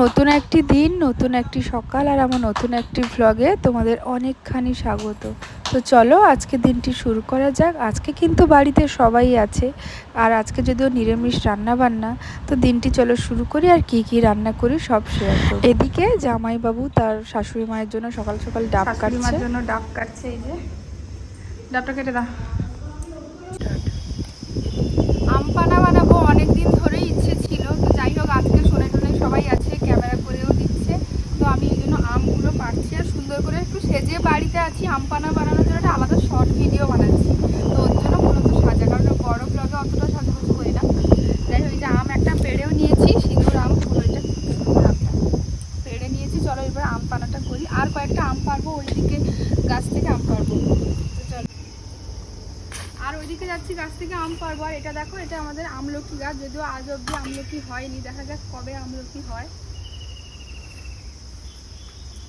নতুন একটি দিন, নতুন একটি সকাল আর আমার নতুন একটি ভ্লগে তোমাদের অনেকখানি স্বাগত। তো চলো আজকে দিনটি শুরু করা যাক। আজকে কিন্তু বাড়িতে সবাই আছে, আর আজকে যদিও নিরামিষ রান্না বান্না, তো দিনটি চলো শুরু করি আর কি কি রান্না করি সব শেয়ার করব। এদিকে জামাইবাবু তার শাশুড়ি মায়ের জন্য সকাল সকাল ডাব কাটছে। জন্য ডাব কাটছে, এই যে ডাবটা কেটে দাও। আম পানা বানাবো, অনেকদিন ধরেই ইচ্ছে ছিল, তো যাই হোক আজকে শোনে টোনে সবাই আছে, ক্যামেরা করেও দিচ্ছে, তো আমি এই জন্য আমগুলো পাড়ছি আর সুন্দর করে একটু সেজে বাড়িতে আছি। আম পানা বানানোর জন্য একটা আলাদা শর্ট ভিডিও বানাচ্ছি, তো ওর জন্য মূলত সাজা, কারণ বড় ব্লগে অতটা সাজুগুজু করি না। যাই হোক, যে আম একটা পেড়েও নিয়েছি, সিঁদুর আম, ওইটা পেড়ে নিয়েছি। চলো এবার আম পানাটা করি, আর কয়েকটা আম পারবো, ওইদিকে গাছ থেকে আম পারবো। আর ওইদিকে যাচ্ছি গাছ থেকে আম পারবো। আর এটা দেখো, এটা আমাদের আমলকি গাছ, যদিও আজ অব্দি আমলকি হয়নি, দেখা যাক কবে আমলকি হয়।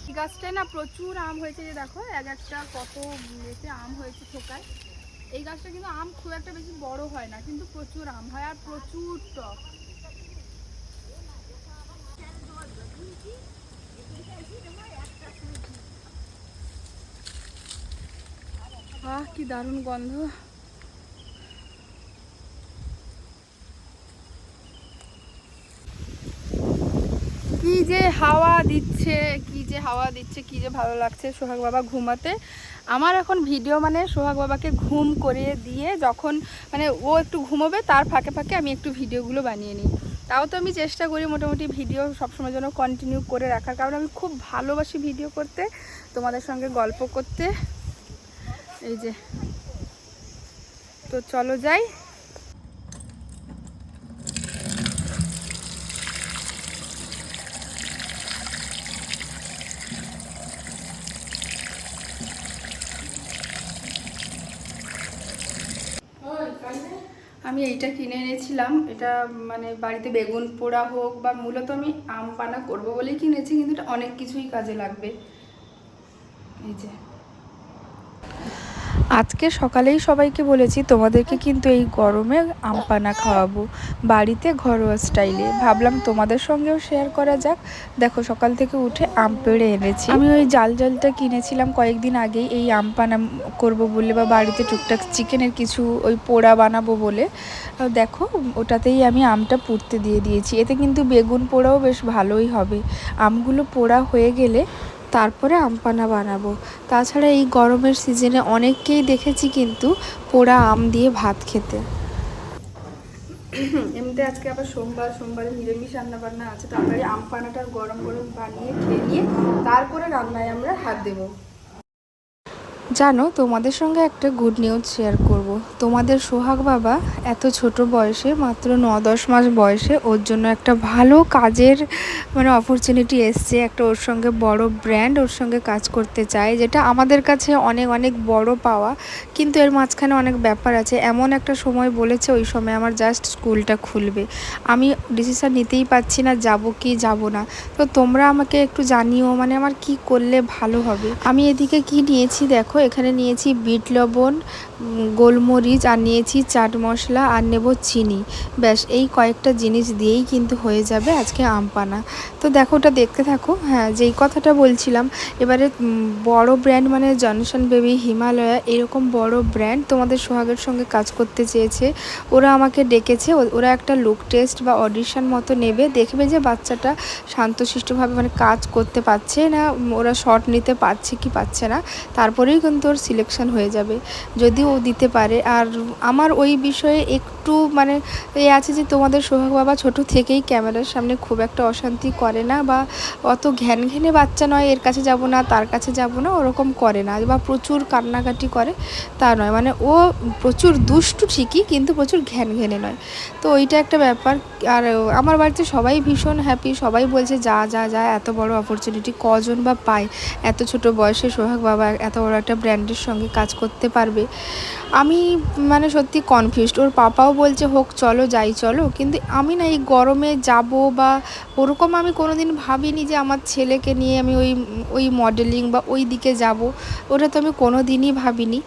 এই গাছটায় না প্রচুর আম হয়েছে, যে দেখো এক একটা কত এতে আম হয়েছে থোকায়। এই গাছটা কিন্তু আম খুব একটা বেশি বড় হয় না, কিন্তু প্রচুর আম হয় আর প্রচুর টক। আহ, কি দারুণ গন্ধ। কি যে হাওয়া দিচ্ছে, কি যে হাওয়া দিচ্ছে, কি যে ভালো লাগছে। সোহাগ বাবা ঘুমাতে, আমার এখন ভিডিও মানে সোহাগ বাবাকে ঘুম করিয়ে দিয়ে যখন মানে ও একটু ঘুমোবে, তার ফাঁকে ফাঁকে আমি একটু ভিডিওগুলো বানিয়ে নিই। তাও তো আমি চেষ্টা করি মোটামুটি ভিডিও সবসময় যেন কন্টিনিউ করে রাখার, কারণ আমি খুব ভালোবাসি ভিডিও করতে, তোমাদের সঙ্গে গল্প করতে। এই যে, তো চলো যাই। আমি এইটা কিনে এনেছিলাম, এটা মানে বাড়িতে বেগুন পোড়া হোক বা মূলত আমি আম পানা করবো বলেই কিনেছি, কিন্তু এটা অনেক কিছুই কাজে লাগবে। এই যে, আজকে সকালেই সবাইকে বলেছি তোমাদেরকে কিন্তু এই গরমে আম পানা খাওয়াবো বাড়িতে ঘরোয়া স্টাইলে, ভাবলাম তোমাদের সঙ্গেও শেয়ার করা যাক। দেখো সকাল থেকে উঠে আম পেড়ে এনেছি। আমি ওই জালটা কিনেছিলাম কয়েকদিন আগেই এই আম পানা করবো বলে, বা বাড়িতে টুকটাক চিকেনের কিছু ওই পোড়া বানাবো বলে। দেখো ওটাতেই আমি আমটা পুড়তে দিয়ে দিয়েছি, এতে কিন্তু বেগুন পোড়াও বেশ ভালোই হবে। আমগুলো পোড়া হয়ে গেলে তারপরে আম পানা বানাবো। তাছাড়া এই গরমের সিজনে অনেককেই দেখেছি কিন্তু পোড়া আম দিয়ে ভাত খেতে। এমনিতে আজকে আবার সোমবারে নিরামিষ রান্না বান্না আছে, তাড়াতাড়ি আম পানাটা গরম গরম বানিয়ে খেয়ে নিয়ে তারপরে রান্নায় আমরা হাত দেবো। জানো, তোমাদের সঙ্গে একটা গুড নিউজ শেয়ার করব। তোমাদের সোহাগ বাবা এত ছোট বয়সে, মাত্র 9-10 মাস বয়সে, ওর জন্য একটা ভালো কাজের মানে অপরচুনিটি এসছে। একটা ওর সঙ্গে বড় ব্র্যান্ড ওর সঙ্গে কাজ করতে চায়, যেটা আমাদের কাছে অনেক অনেক বড় পাওয়া, কিন্তু এর মাঝখানে অনেক ব্যাপার আছে। এমন একটা সময় বলেছে, ওই সময় আমার জাস্ট স্কুলটা খুলবে, আমি ডিসিশন নিতেই পারছি না যাব কি যাব না। তো তোমরা আমাকে একটু জানিও, মানে আমার কি করলে ভালো হবে। আমি এদিকে কি নিয়েছি দেখো, এখানে নিয়েছি বিট লবণ, গোলমরিচ, আর নিয়েছি চাট মশলা, আর নেব চিনি। ব্যাস এই কয়েকটা জিনিস দিয়েই কিন্তু হয়ে যাবে আজকে আম পানা। তো দেখো ওটা দেখতে থাকো। হ্যাঁ, যেই কথাটা বলছিলাম, এবারে বড় ব্র্যান্ড মানে জনসন বেবি, হিমালয়া, এরকম বড় ব্র্যান্ড তোমাদের সোহাগের সঙ্গে কাজ করতে চেয়েছে। ওরা আমাকে ডেকেছে, ওরা একটা লুক টেস্ট বা অডিশন মতো নেবে, দেখবে যে বাচ্চাটা শান্তশিষ্টভাবে মানে কাজ করতে পারছে না, ওরা শর্ট নিতে পারছে কি পারছে না, তারপরেই কিন্তু ওর সিলেকশন হয়ে যাবে, যদি ও দিতে পারে। আর আমার ওই বিষয়ে একটু মানে এই আছে যে তোমাদের সোহাগ বাবা ছোট থেকেই ক্যামেরার সামনে খুব একটা অশান্তি করে না, বা অত ঘ্যান ঘেনে বাচ্চা নয়, এর কাছে যাব না তার কাছে যাব না ওরকম করে না, বা প্রচুর কান্নাকাটি করে তা নয়, মানে ও প্রচুর দুষ্টু ঠিকই, কিন্তু প্রচুর ঘ্যান ঘেনে নয়। তো ওইটা একটা ব্যাপার। আর আমার বাড়িতে সবাই ভীষণ হ্যাপি, সবাই বলছে যা যা যা, এত বড় অপরচুনিটি কজন বা পায়, এত ছোট বয়সে সোহাগ বাবা এত বড় একটা ব্র্যান্ডের সঙ্গে কাজ করতে পারবে। আমি মানে সত্যি কনফিউজড। ওর পাপাও বলছে হোক চলো যাই চলো, কিন্তু আমি না এই গরমে যাব বা ওরকম আমি কোনো দিন ভাবিনি যে আমার ছেলেকে নিয়ে আমি ওই ওই মডেলিং বা ওই দিকে যাব, ওটা তো আমি কোনো দিনই ভাবিনি।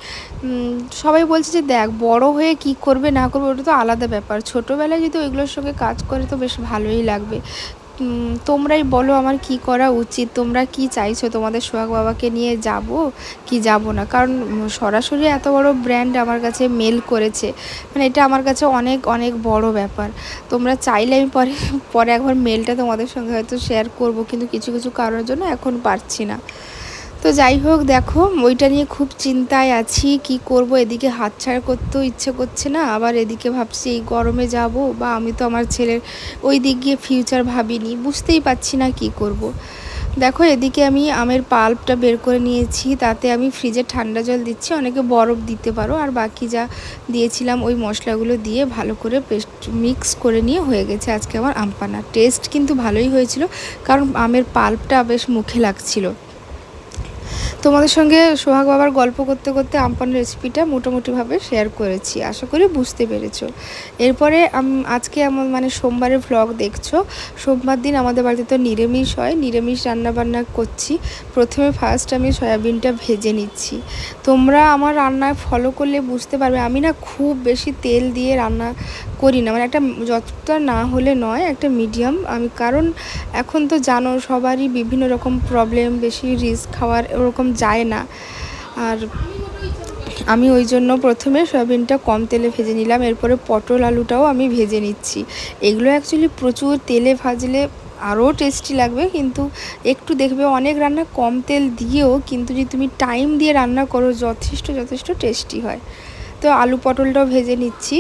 সবাই বলছে যে দেখ বড় হয়ে কি করবে না করবে ওটা তো আলাদা ব্যাপার, ছোটোবেলায় যদি ওইগুলোর সঙ্গে কাজ করে তো বেশ ভালোই লাগবে। তোমরাই বলো আমার কি করা উচিত, তোমরা কি চাইছো, তোমাদের সোহাগ বাবাকে নিয়ে যাব কি যাব না। কারণ সরাসরি এত বড় ব্র্যান্ড আমার কাছে মেল করেছে, মানে এটা আমার কাছে অনেক অনেক বড় ব্যাপার। তোমরা চাইলে আমি পরে পরে একবার মেলটা তোমাদের সঙ্গে হয়তো শেয়ার করব, কিন্তু কিছু কিছু কারণের জন্য এখন পারছি না। তো যাই হোক, দেখো ওইটা নিয়ে খুব চিন্তায় আছি, কি করব। এদিকে হাতছাড়া করতেও ইচ্ছে করছে না, আবার এদিকে ভাবছি এই গরমে যাব, বা আমি তো আমার ছেলের ওই দিক গিয়ে ফিউচার ভাবিনি, বুঝতেই পারছি না কি করব। দেখো এদিকে আমি আমের পাল্পটা বের করে নিয়েছি, তাতে আমি ফ্রিজে ঠান্ডা জল দিচ্ছি, অনেকে বরফ দিতে পারো। আর বাকি যা দিয়েছিলাম ওই মশলাগুলো দিয়ে ভালো করে পেস্ট মিক্স করে নিয়ে হয়ে গেছে আজকে আমার আম পান্না। টেস্ট কিন্তু ভালোই হয়েছিল, কারণ আমের পাল্পটা বেশ মুখে লাগছিল। তোমাদের সঙ্গে সোহাগ বাবার গল্প করতে করতে আমপানের রেসিপিটা মোটামুটিভাবে শেয়ার করেছি, আশা করি বুঝতে পেরেছো। এরপরে আজকে মানে সোমবারের ভ্লগ দেখছো। সোমবার দিন আমাদের বাড়িতে তো নিরামিষ হয়, নিরামিষ রান্নাবান্না করছি। প্রথমে ফার্স্ট আমি সয়াবিনটা ভেজে নিচ্ছি। তোমরা আমার রান্নায় ফলো করলে বুঝতে পারবে, আমি না খুব বেশি তেল দিয়ে রান্না করি না, মানে একটা যতটা না হলে নয়, একটা মিডিয়াম আমি। কারণ এখন তো জানো সবারই বিভিন্ন রকম প্রবলেম, বেশি রিস্ক খাওয়ার ওরকম যায় না। আর আমি ওই জন্য প্রথমে সয়াবিনটা কম তেলে ভেজে নিলাম, এরপরে পটল আলুটাও আমি ভেজে নিচ্ছি। এগুলো অ্যাকচুয়ালি প্রচুর তেলে ভাজলে আরও টেস্টি লাগবে, কিন্তু একটু দেখবে অনেক রান্না কম তেল দিয়েও কিন্তু যদি তুমি টাইম দিয়ে রান্না করো যথেষ্ট টেস্টি হয়। তো আলু পটলটাও ভেজে নিচ্ছি।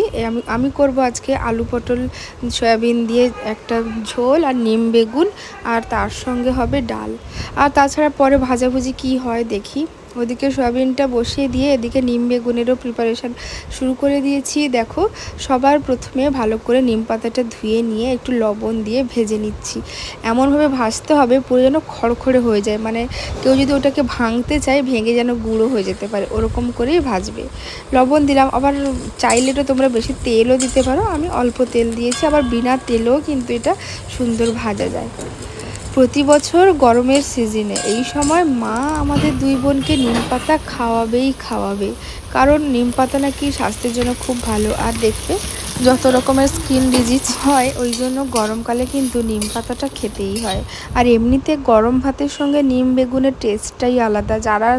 আমি করব আজকে আলু পটল সয়াবিন দিয়ে একটা ঝোল, আর নিম বেগুন, আর তার সঙ্গে হবে ডাল। আর তাছাড়া পরে ভাজাভুজি কি হয় দেখি। ওদিকে সয়াবিনটা বসিয়ে দিয়ে এদিকে নিম বেগুনেরও প্রিপারেশান শুরু করে দিয়েছি। দেখো সবার প্রথমে ভালো করে নিম পাতাটা ধুয়ে নিয়ে একটু লবণ দিয়ে ভেজে নিচ্ছি। এমনভাবে ভাজতে হবে পুরো যেন খড়খড়ে হয়ে যায়, মানে কেউ যদি ওটাকে ভাঙতে চায় ভেঙে যেন গুঁড়ো হয়ে যেতে পারে, ওরকম করেই ভাজবে। লবণ দিলাম, আবার চাইলে তো তোমরা বেশি তেলও দিতে পারো, আমি অল্প তেল দিয়েছি। আবার বিনা তেলেও কিন্তু এটা সুন্দর ভাজা যায়। প্রতি বছর গরমের সিজনে এই সময় মা আমাদের দুই বোনকে নিম পাতা খাওয়াবে, কারণ নিম পাতা নাকি স্বাস্থ্যের জন্য খুব ভালো। আর দেখবে যত রকমের স্কিন ডিজিজ হয়, ওই জন্য গরমকালে কিন্তু নিম পাতাটা খেতেই হয়। আর এমনিতে গরম ভাতের সঙ্গে নিম বেগুনের টেস্টটাই আলাদা। যারা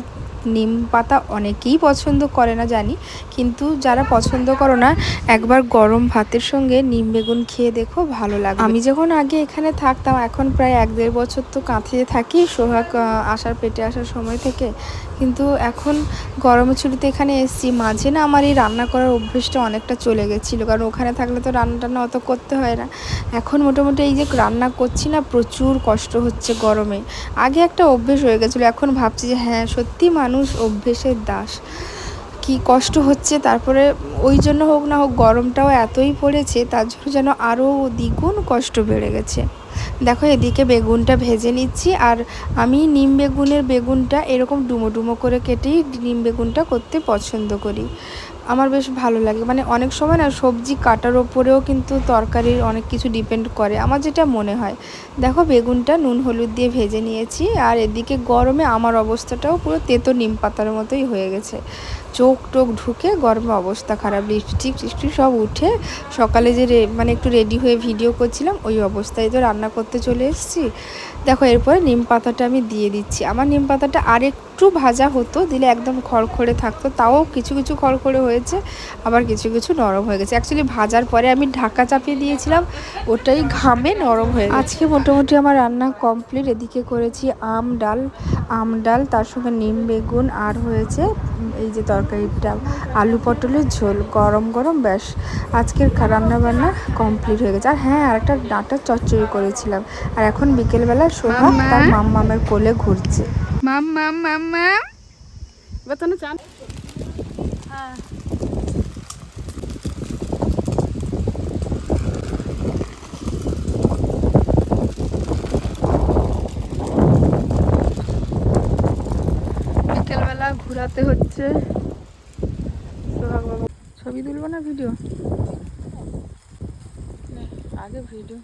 নিম পাতা অনেকেই পছন্দ করে না জানি, কিন্তু যারা পছন্দ করো না, একবার গরম ভাতের সঙ্গে নিম বেগুন খেয়ে দেখো, ভালো লাগে। আমি যখন আগে এখানে থাকতাম, এখন প্রায় 1-1.5 বছর তো কাঁথিয়ে থাকি সোহাগ পেটে আসার সময় থেকে, কিন্তু এখন গরমের ছুটিতে এখানে এসেছি। মাঝে না আমার এই রান্না করার অভ্যেসটা অনেকটা চলে গেছিলো, কারণ ওখানে থাকলে তো রান্না অত করতে হয় না। এখন মোটামুটি এই যে রান্না করছি না, প্রচুর কষ্ট হচ্ছে গরমে। আগে একটা অভ্যেস হয়ে গেছিলো, এখন ভাবছি যে হ্যাঁ সত্যি মানুষ অভ্যেসের দাস, কি কষ্ট হচ্ছে। তারপরে ওই জন্য হোক না হোক গরমটাও এতই পড়েছে, তার জন্য যেন আরও দ্বিগুণ কষ্ট বেড়ে গেছে। দেখো এদিকে বেগুনটা ভেজে নিচ্ছি, আর আমি নিম বেগুনটা এরকম ডুমো করে কেটেই নিম বেগুনটা করতে পছন্দ করি। আমার বেশ ভালো লাগে, মানে অনেক সময় না সবজি কাটার ওপরেও কিন্তু তরকারির অনেক কিছু ডিপেন্ড করে, আমার যেটা মনে হয়। দেখো বেগুনটা নুন হলুদ দিয়ে ভেজে নিয়েছি, আর এদিকে গরমে আমার অবস্থাটাও পুরো তেতো নিম পাতার মতোই হয়ে গেছে। চোখ টোক ঢুকে গরমে অবস্থা খারাপ, লিপস্টিক সব উঠে সকালে যে মানে একটু রেডি হয়ে ভিডিও করছিলাম ওই অবস্থায় তো রান্না করতে চলে এসেছি। দেখো এরপরে নিম পাতাটা আমি দিয়ে দিচ্ছি। আমার নিম পাতাটা আরেকটু ভাজা হতো, দিলে একদম খড়খড়ে থাকতো, তাও কিছু কিছু খড়খড়ে হয়েছে, আবার কিছু কিছু নরম হয়ে গেছে। অ্যাকচুয়ালি ভাজার পরে আমি ঢাকা চাপিয়ে দিয়েছিলাম, ওটাই ঘামে নরম হয়ে গেছে। আজকে মোটামুটি আমার রান্না কমপ্লিট। এদিকে করেছি আম ডাল, তার সঙ্গে নিম বেগুন, আর হয়েছে এই যে তরকারিটা আলু পটলের ঝোল, গরম গরম। ব্যাস আজকের রান্নাবান্না কমপ্লিট হয়ে গেছে। আর হ্যাঁ, আর একটা ডাঁটার চচ্চড়ি করেছিলাম। আর এখন বিকেলবেলা সোহাগ তার মাম্মামের কোলে ঘুরছে। বিকেলবেলা ঘোরাতে হচ্ছে সোহাগ বাবা। ছবি তুলবো না ভিডিও? আগে ভিডিও